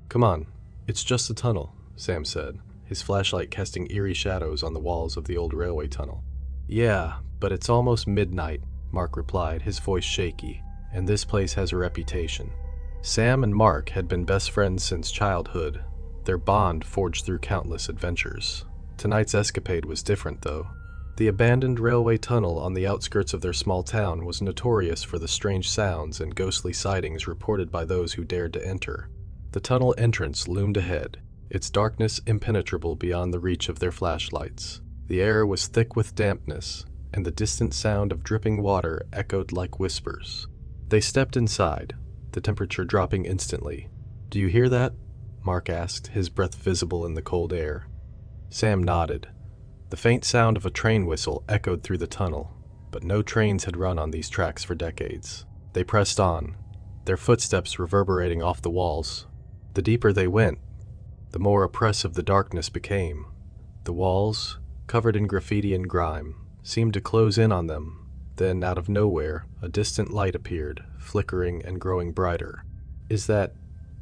Come on, it's just a tunnel, Sam said, his flashlight casting eerie shadows on the walls of the old railway tunnel. Yeah, but it's almost midnight, Mark replied, his voice shaky, and this place has a reputation. Sam and Mark had been best friends since childhood, their bond forged through countless adventures. Tonight's escapade was different, though. The abandoned railway tunnel on the outskirts of their small town was notorious for the strange sounds and ghostly sightings reported by those who dared to enter. The tunnel entrance loomed ahead, its darkness impenetrable beyond the reach of their flashlights. The air was thick with dampness, and the distant sound of dripping water echoed like whispers. They stepped inside, the temperature dropping instantly. "Do you hear that?" Mark asked, his breath visible in the cold air. Sam nodded. The faint sound of a train whistle echoed through the tunnel, but no trains had run on these tracks for decades. They pressed on, their footsteps reverberating off the walls. The deeper they went, the more oppressive the darkness became. The walls, covered in graffiti and grime, seemed to close in on them. Then, out of nowhere, a distant light appeared, flickering and growing brighter. "Is that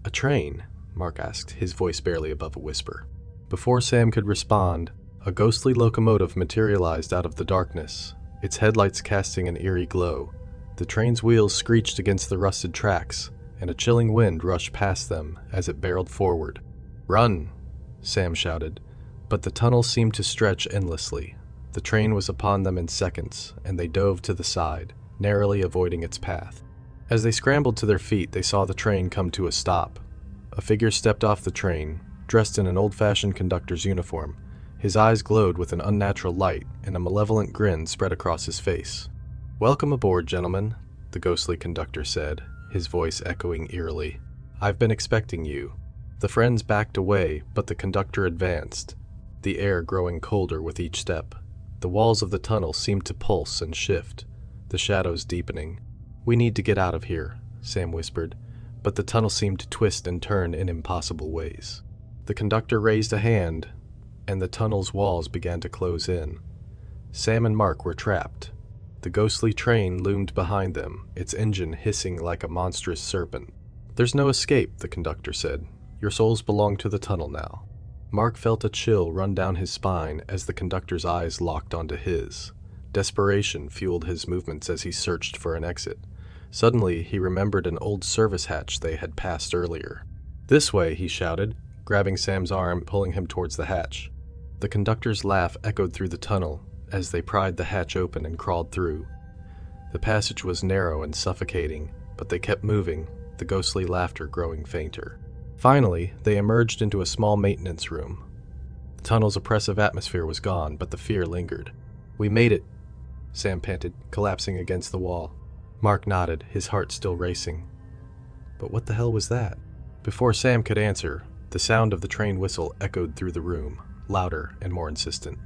a train?" Mark asked, his voice barely above a whisper. Before Sam could respond, a ghostly locomotive materialized out of the darkness, its headlights casting an eerie glow. The train's wheels screeched against the rusted tracks, and a chilling wind rushed past them as it barreled forward. "Run!" Sam shouted, but the tunnel seemed to stretch endlessly. The train was upon them in seconds, and they dove to the side, narrowly avoiding its path. As they scrambled to their feet, they saw the train come to a stop. A figure stepped off the train, dressed in an old-fashioned conductor's uniform. His eyes glowed with an unnatural light, and a malevolent grin spread across his face. "Welcome aboard, gentlemen," the ghostly conductor said, his voice echoing eerily. "I've been expecting you." The friends backed away, but the conductor advanced, the air growing colder with each step. The walls of the tunnel seemed to pulse and shift, the shadows deepening. "We need to get out of here," Sam whispered, but the tunnel seemed to twist and turn in impossible ways. The conductor raised a hand, and the tunnel's walls began to close in. Sam and Mark were trapped. The ghostly train loomed behind them, its engine hissing like a monstrous serpent. "There's no escape," the conductor said. "Your souls belong to the tunnel now." Mark felt a chill run down his spine as the conductor's eyes locked onto his. Desperation fueled his movements as he searched for an exit. Suddenly, he remembered an old service hatch they had passed earlier. "This way," he shouted, grabbing Sam's arm, pulling him towards the hatch. The conductor's laugh echoed through the tunnel as they pried the hatch open and crawled through. The passage was narrow and suffocating, but they kept moving, the ghostly laughter growing fainter. Finally, they emerged into a small maintenance room. The tunnel's oppressive atmosphere was gone, but the fear lingered. "We made it," Sam panted, collapsing against the wall. Mark nodded, his heart still racing. But what the hell was that? Before Sam could answer, the sound of the train whistle echoed through the room, louder and more insistent.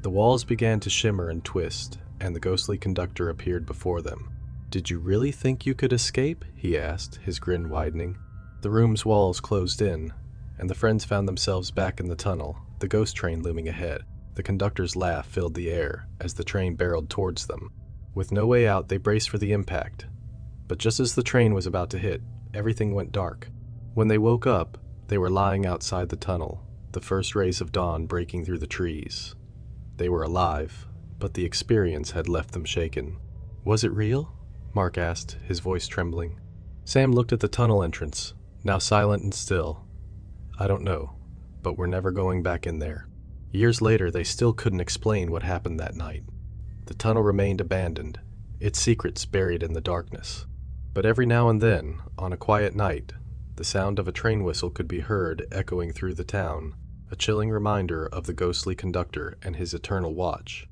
The walls began to shimmer and twist, and the ghostly conductor appeared before them. "Did you really think you could escape?" he asked, his grin widening. The room's walls closed in, and the friends found themselves back in the tunnel, the ghost train looming ahead. The conductor's laugh filled the air as the train barreled towards them. With no way out, they braced for the impact. But just as the train was about to hit, everything went dark. When they woke up, they were lying outside the tunnel, the first rays of dawn breaking through the trees. They were alive, but the experience had left them shaken. "Was it real?" Mark asked, his voice trembling. Sam looked at the tunnel entrance, now silent and still. "I don't know, but we're never going back in there." Years later, they still couldn't explain what happened that night. The tunnel remained abandoned, its secrets buried in the darkness. But every now and then, on a quiet night, the sound of a train whistle could be heard echoing through the town, a chilling reminder of the ghostly conductor and his eternal watch.